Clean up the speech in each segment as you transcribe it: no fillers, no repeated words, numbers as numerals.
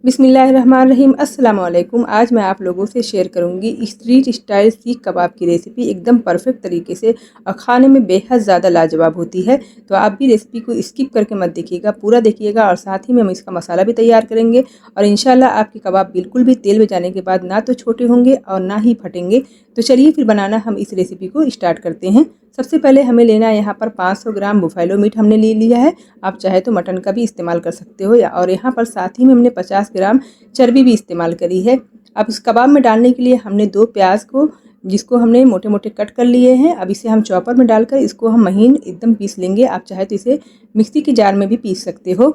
बिस्मिल्लाहिर्रहमानिर्रहीम। अस्सलाम वालेकुम। आज मैं आप लोगों से शेयर करूंगी स्ट्रीट स्टाइल सीख कबाब की रेसिपी, एकदम परफेक्ट तरीके से और खाने में बेहद ज़्यादा लाजवाब होती है। तो आप भी रेसिपी को स्किप करके मत देखिएगा, पूरा देखिएगा। और साथ ही में हम इसका मसाला भी तैयार करेंगे और इंशाल्लाह आपके कबाब बिल्कुल भी तेल में जाने के बाद ना तो छोटे होंगे और ना ही फटेंगे। तो चलिए फिर बनाना हम इस रेसिपी को स्टार्ट करते हैं। सबसे पहले हमें लेना है यहाँ पर 500 ग्राम बुफालो मीट हमने ले लिया है। आप चाहे तो मटन का भी इस्तेमाल कर सकते हो। और यहाँ पर साथ ही में हमने 50 ग्राम चर्बी भी इस्तेमाल करी है। अब इस कबाब में डालने के लिए हमने 2 प्याज को, जिसको हमने मोटे मोटे कट कर लिए हैं, अब इसे हम चॉपर में डालकर इसको हम महीन एकदम पीस लेंगे। आप चाहे तो इसे मिक्सी के जार में भी पीस सकते हो।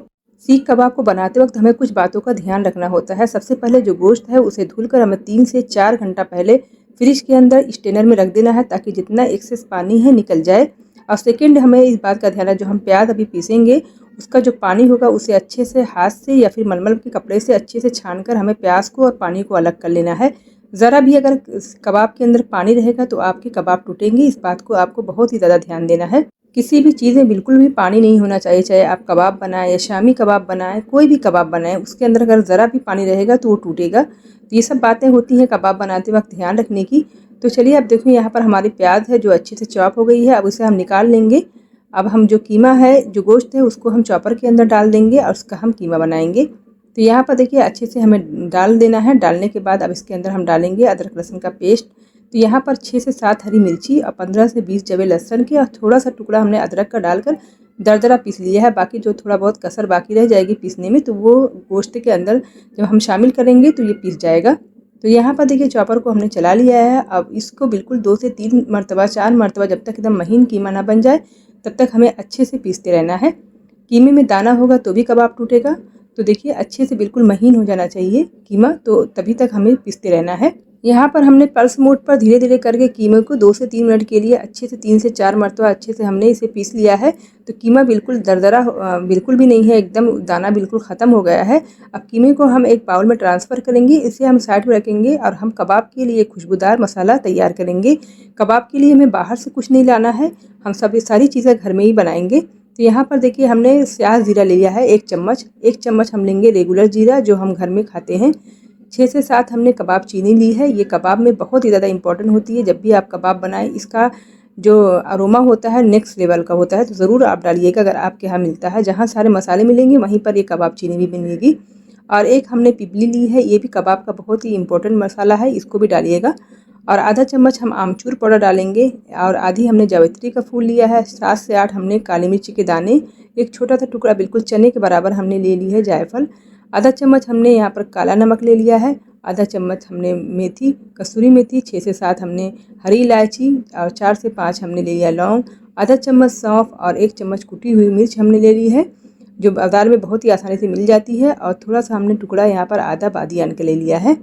सीख कबाब को बनाते वक्त हमें कुछ बातों का ध्यान रखना होता है। सबसे पहले जो गोश्त है उसे धुलकर हमें 3 से 4 घंटा पहले फ्रिज के अंदर स्टेनर में रख देना है, ताकि जितना एक्सेस पानी है निकल जाए। और सेकंड, हमें इस बात का ध्यान है, जो हम प्याज अभी पीसेंगे उसका जो पानी होगा उसे अच्छे से हाथ से या फिर मलमल के कपड़े से अच्छे से छानकर हमें प्याज को और पानी को अलग कर लेना है। ज़रा भी अगर कबाब के अंदर पानी रहेगा तो आपके कबाब टूटेंगे। इस बात को आपको बहुत ही ज़्यादा ध्यान देना है। किसी भी चीज़ में बिल्कुल भी पानी नहीं होना चाहिए, चाहे आप कबाब बनाएं या शामी कबाब बनाएं, कोई भी कबाब बनाएं, उसके अंदर अगर ज़रा भी पानी रहेगा तो वो टूटेगा। तो ये सब बातें होती हैं कबाब बनाते वक्त ध्यान रखने की। तो चलिए अब देखो, यहाँ पर हमारी प्याज है जो अच्छे से चॉप हो गई है। अब उसे हम निकाल लेंगे। अब हम जो कीमा है, जो गोश्त है, उसको हम चॉपर के अंदर डाल देंगे और उसका हम कीमा बनाएंगे। तो यहाँ पर देखिए अच्छे से हमें डाल देना है। डालने के बाद अब इसके अंदर हम डालेंगे अदरक लहसुन का पेस्ट। तो यहाँ पर 6 से 7 हरी मिर्ची और 15 से 20 जवे लहसुन के और थोड़ा सा टुकड़ा हमने अदरक का डालकर दरदरा पीस लिया है। बाकी जो थोड़ा बहुत कसर बाकी रह जाएगी पीसने में, तो वो गोश्त के अंदर जब हम शामिल करेंगे तो ये पीस जाएगा। तो यहाँ पर देखिए चॉपर को हमने चला लिया है। अब इसको बिल्कुल 2 से 3 मरतबा, 4 मरतबा, जब तक एकदम महीन कीमा ना बन जाए तब तक हमें अच्छे से पीसते रहना है। कीमे में दाना होगा तो भी कबाब टूटेगा। तो देखिए अच्छे से बिल्कुल महीन हो जाना चाहिए कीमा, तो तभी तक हमें पीसते रहना है। यहाँ पर हमने पल्स मोड पर धीरे धीरे करके कीमे को 2 से 3 मिनट के लिए अच्छे से 3 से 4 मरतबा अच्छे से हमने इसे पीस लिया है। तो कीमा बिल्कुल दरदरा बिल्कुल भी नहीं है, एकदम दाना बिल्कुल ख़त्म हो गया है। अब कीमे को हम एक बाउल में ट्रांसफ़र करेंगे, इसे हम साइड में रखेंगे और हम कबाब के लिए खुशबूदार मसाला तैयार करेंगे। कबाब के लिए हमें बाहर से कुछ नहीं लाना है, हम सब ये सारी चीज़ें घर में ही बनाएंगे। तो यहाँ पर देखिए हमने स्याह ज़ीरा लिया है 1 चम्मच। 1 चम्मच हम लेंगे रेगुलर ज़ीरा जो हम घर में खाते हैं। 6 से 7 हमने कबाब चीनी ली है। ये कबाब में बहुत ही ज़्यादा इंपॉर्टेंट होती है। जब भी आप कबाब बनाएं, इसका जो अरोमा होता है नेक्स्ट लेवल का होता है। तो ज़रूर आप डालिएगा, अगर आपके यहाँ मिलता है। जहाँ सारे मसाले मिलेंगे वहीं पर ये कबाब चीनी भी मिलेगी। और एक हमने पिपली ली है, ये भी कबाब का बहुत ही इंपॉर्टेंट मसाला है, इसको भी डालिएगा। और आधा चम्मच हम आमचूर पाउडर डालेंगे और आधी हमने जावित्री का फूल लिया है। 7 से 8 हमने काली मिर्ची के दाने, एक छोटा सा टुकड़ा बिल्कुल चने के बराबर हमने ले ली है जायफल। आधा चम्मच हमने यहाँ पर काला नमक ले लिया है। आधा चम्मच हमने मेथी, कसूरी मेथी, 6 से 7 हमने हरी इलायची और 4 से 5 हमने ले लिया लौंग। आधा चम्मच सौंफ और 1 चम्मच कुटी हुई मिर्च हमने ले ली है, जो बाज़ार में बहुत ही आसानी से मिल जाती है। और थोड़ा सा हमने टुकड़ा यहाँ पर आधा बादियान का ले लिया है।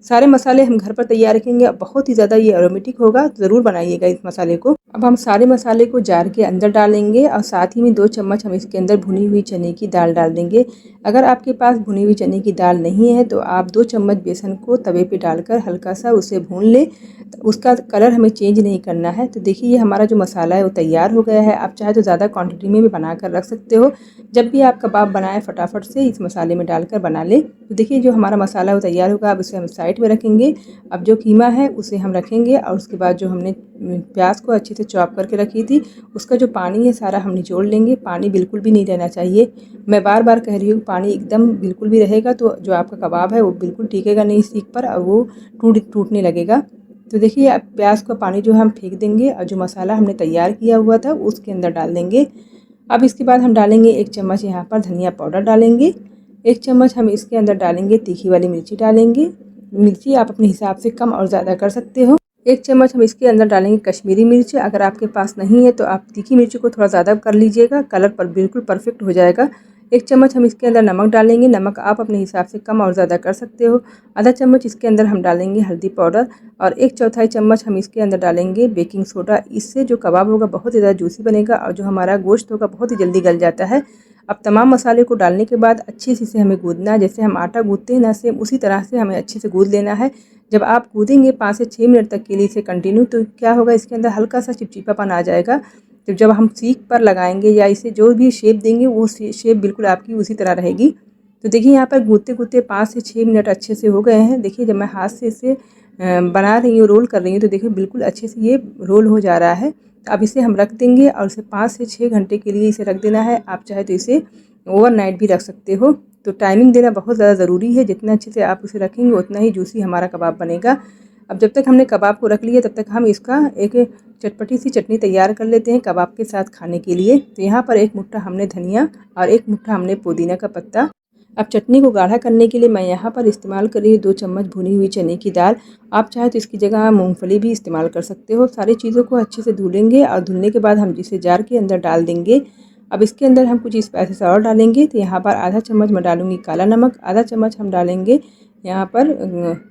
सारे मसाले हम घर पर तैयार रखेंगे। बहुत ही ज़्यादा ये एरोमेटिक होगा, ज़रूर बनाइएगा इस मसाले को। अब हम सारे मसाले को जार के अंदर डालेंगे और साथ ही में 2 चम्मच हम इसके अंदर भुनी हुई चने की दाल डाल देंगे। अगर आपके पास भुनी हुई चने की दाल नहीं है तो आप 2 चम्मच बेसन को तवे पे डालकर हल्का सा उसे भून लें। उसका कलर हमें चेंज नहीं करना है। तो देखिए ये हमारा जो मसाला है वो तैयार हो गया है। आप चाहे तो ज़्यादा क्वांटिटी में भी बना कर रख सकते हो। जब भी आप कबाब बनाएं फटाफट से इस मसाले में डालकर बना लें। तो देखिए जो हमारा मसाला वो तैयार होगा। अब उसे हम साइड में रखेंगे। अब जो कीमा है उसे हम रखेंगे और उसके बाद जो हमने प्याज को अच्छे से चॉप करके रखी थी उसका जो पानी है सारा हम निचोड़ लेंगे। पानी बिल्कुल भी नहीं रहना चाहिए। मैं बार बार कह रही हूँ, पानी एकदम बिल्कुल भी रहेगा तो जो आपका कबाब है वो बिल्कुल टिकेगा नहीं सीख पर और वो टूटने लगेगा। तो देखिए अब प्याज का पानी जो हम फेंक देंगे और जो मसाला हमने तैयार किया हुआ था उसके अंदर डाल देंगे। अब इसके बाद हम डालेंगे 1 चम्मच यहाँ पर धनिया पाउडर डालेंगे। 1 चम्मच हम इसके अंदर डालेंगे तीखी वाली मिर्ची डालेंगे। मिर्ची आप अपने हिसाब से कम और ज़्यादा कर सकते हो। 1 चम्मच हम इसके अंदर डालेंगे कश्मीरी मिर्च। अगर आपके पास नहीं है तो आप तीखी मिर्ची को थोड़ा ज़्यादा कर लीजिएगा, कलर पर बिल्कुल परफेक्ट हो जाएगा। 1 चम्मच हम इसके अंदर नमक डालेंगे। नमक आप अपने हिसाब से कम और ज़्यादा कर सकते हो। आधा चम्मच इसके अंदर हम डालेंगे हल्दी पाउडर और 1/4 चम्मच हम इसके अंदर डालेंगे बेकिंग सोडा। इससे जो कबाब होगा बहुत ही ज़्यादा जूसी बनेगा और जो हमारा गोश्त होगा बहुत ही जल्दी गल जाता है। अब तमाम मसाले को डालने के बाद अच्छे से इसे हमें गूँथना है। जैसे हम आटा गूँथते हैं ना, सेम उसी तरह से हमें अच्छे से गूँथ लेना है। जब आप गूँथेंगे 5 से 6 मिनट तक के लिए इसे कंटिन्यू, तो क्या होगा इसके अंदर हल्का सा चिपचिपापन आ जाएगा। तो जब हम सीख पर लगाएंगे या इसे जो भी शेप देंगे वो शेप बिल्कुल आपकी उसी तरह रहेगी। तो देखिए यहाँ पर गूँथते-गूँथते 5 से 6 मिनट अच्छे से हो गए हैं। देखिए जब मैं हाथ से इसे बना रही हूँ, रोल कर रही हूँ, तो देखिए बिल्कुल अच्छे से ये रोल हो जा रहा है। तो अब इसे हम रख देंगे और इसे 5 से 6 घंटे के लिए इसे रख देना है। आप चाहे तो इसे ओवरनाइट भी रख सकते हो। तो टाइमिंग देना बहुत ज़्यादा ज़रूरी है। जितना अच्छे से आप उसे रखेंगे उतना ही जूसी हमारा कबाब बनेगा। अब जब तक हमने कबाब को रख लिया तब तक हम इसका एक चटपटी सी चटनी तैयार कर लेते हैं कबाब के साथ खाने के लिए। तो यहाँ पर 1 मुट्ठा हमने धनिया और 1 मुट्ठा हमने पुदीना का पत्ता। अब चटनी को गाढ़ा करने के लिए मैं यहाँ पर इस्तेमाल कर रही हूँ 2 चम्मच भुनी हुई चने की दाल। आप चाहे तो इसकी जगह मूँगफली भी इस्तेमाल कर सकते हो। सारी चीज़ों को अच्छे से धुलेंगे और धुलने के बाद हम इसे जार के अंदर डाल देंगे। अब इसके अंदर हम कुछ स्पाइसेस और डालेंगे। तो यहाँ पर आधा चम्मच मैं डालूँगी काला नमक, आधा चम्मच हम डालेंगे यहाँ पर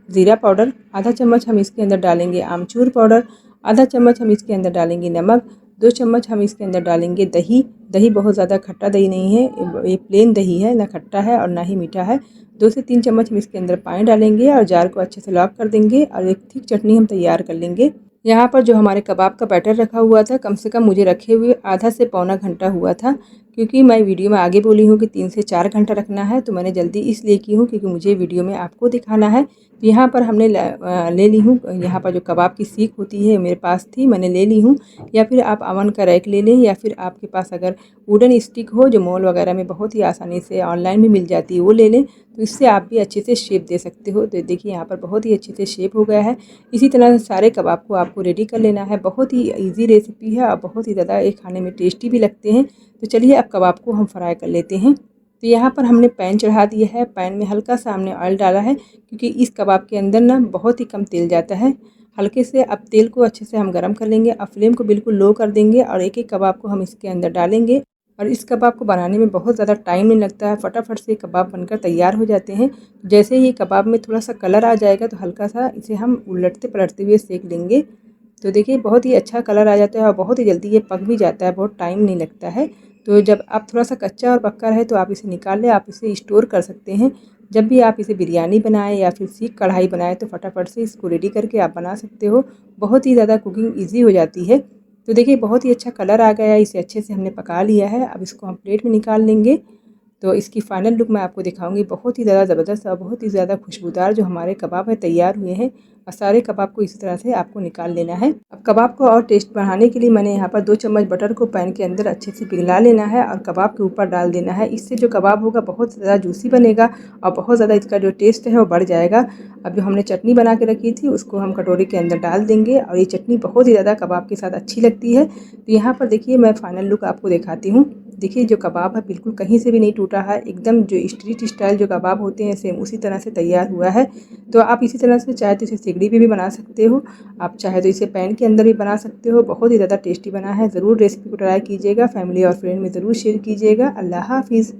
ज़ीरा पाउडर, आधा चम्मच हम इसके अंदर डालेंगे आमचूर पाउडर, आधा चम्मच हम इसके अंदर डालेंगे नमक, 2 चम्मच हम इसके अंदर डालेंगे दही। दही बहुत ज़्यादा खट्टा दही नहीं है, ये प्लेन दही है, ना खट्टा है और ना ही मीठा है। 2 से 3 चम्मच हम इसके अंदर पानी डालेंगे और जार को अच्छे से लॉक कर देंगे और एक थिक चटनी हम तैयार कर लेंगे। यहाँ पर जो हमारे कबाब का बैटर रखा हुआ था, कम से कम मुझे रखे हुए आधा से पौना घंटा हुआ था, क्योंकि मैं वीडियो में आगे बोली हूँ कि 3 से 4 घंटा रखना है। तो मैंने जल्दी इसलिए की हूँ क्योंकि मुझे वीडियो में आपको दिखाना है। तो यहाँ पर हमने ले ली हूँ, यहाँ पर जो कबाब की सीख होती है मेरे पास थी, मैंने ले ली हूँ। या फिर आप अवन का रैक ले लें, या फिर आपके पास अगर वुडन स्टिक हो जो मॉल वगैरह में बहुत ही आसानी से ऑनलाइन भी मिल जाती है, वो ले लें। तो इससे आप भी अच्छे से शेप दे सकते हो। तो देखिए यहाँ पर बहुत ही अच्छे से शेप हो गया है। इसी तरह सारे कबाब को आपको रेडी कर लेना है। बहुत ही ईज़ी रेसिपी है और बहुत ही ज़्यादा ये खाने में टेस्टी भी लगते हैं। तो चलिए अब कबाब को हम फ्राई कर लेते हैं। तो यहाँ पर हमने पैन चढ़ा दिया है। पैन में हल्का सा हमने ऑयल डाला है, क्योंकि इस कबाब के अंदर ना बहुत ही कम तेल जाता है। हल्के से अब तेल को अच्छे से हम गरम कर लेंगे। अब फ्लेम को बिल्कुल लो कर देंगे और एक-एक कबाब को हम इसके अंदर डालेंगे। और इस कबाब को बनाने में बहुत ज़्यादा टाइम नहीं लगता है, फटाफट से कबाब बनकर तैयार हो जाते हैं। जैसे ही ये कबाब में थोड़ा सा कलर आ जाएगा तो हल्का सा इसे हम उलटते पलटते हुए सेक लेंगे। तो देखिए बहुत ही अच्छा कलर आ जाता है और बहुत ही जल्दी ये पक भी जाता है, बहुत टाइम नहीं लगता है। तो जब आप थोड़ा सा कच्चा और पक्का रहे तो आप इसे निकाल लें, आप इसे स्टोर कर सकते हैं। जब भी आप इसे बिरयानी बनाएं या फिर सीख कढ़ाई बनाएं तो फटाफट से इसको रेडी करके आप बना सकते हो। बहुत ही ज़्यादा कुकिंग ईजी हो जाती है। तो देखिए बहुत ही अच्छा कलर आ गया है, इसे अच्छे से हमने पका लिया है। अब इसको हम प्लेट में निकाल लेंगे। तो इसकी फ़ाइनल लुक मैं आपको दिखाऊंगी। बहुत ही ज़्यादा ज़बरदस्त और बहुत ही ज़्यादा खुशबूदार जो हमारे कबाब है तैयार हुए हैं। और सारे कबाब को इसी तरह से आपको निकाल लेना है। अब कबाब को और टेस्ट बढ़ाने के लिए मैंने यहाँ पर 2 चम्मच बटर को पैन के अंदर अच्छे से पिघला लेना है और कबाब के ऊपर डाल देना है। इससे जो कबाब होगा बहुत ज़्यादा जूसी बनेगा और बहुत ज़्यादा इसका जो टेस्ट है वो बढ़ जाएगा। अब जो हमने चटनी बना के रखी थी उसको हम कटोरी के अंदर डाल देंगे और ये चटनी बहुत ही ज़्यादा कबाब के साथ अच्छी लगती है। तो यहाँ पर देखिए मैं फ़ाइनल लुक आपको दिखाती हूँ। देखिए जो कबाब है बिल्कुल कहीं से भी नहीं टूटा है, एकदम जो स्ट्रीट स्टाइल जो कबाब होते हैं सेम उसी तरह से तैयार हुआ है। तो आप इसी तरह से चाहे तो इसे सिगड़ी पे भी बना सकते हो, आप चाहे तो इसे पैन के अंदर भी बना सकते हो। बहुत ही ज़्यादा टेस्टी बना है। ज़रूर रेसिपी को ट्राई कीजिएगा, फैमिली और फ्रेंड में ज़रूर शेयर कीजिएगा। अल्लाह हाफ़िज़।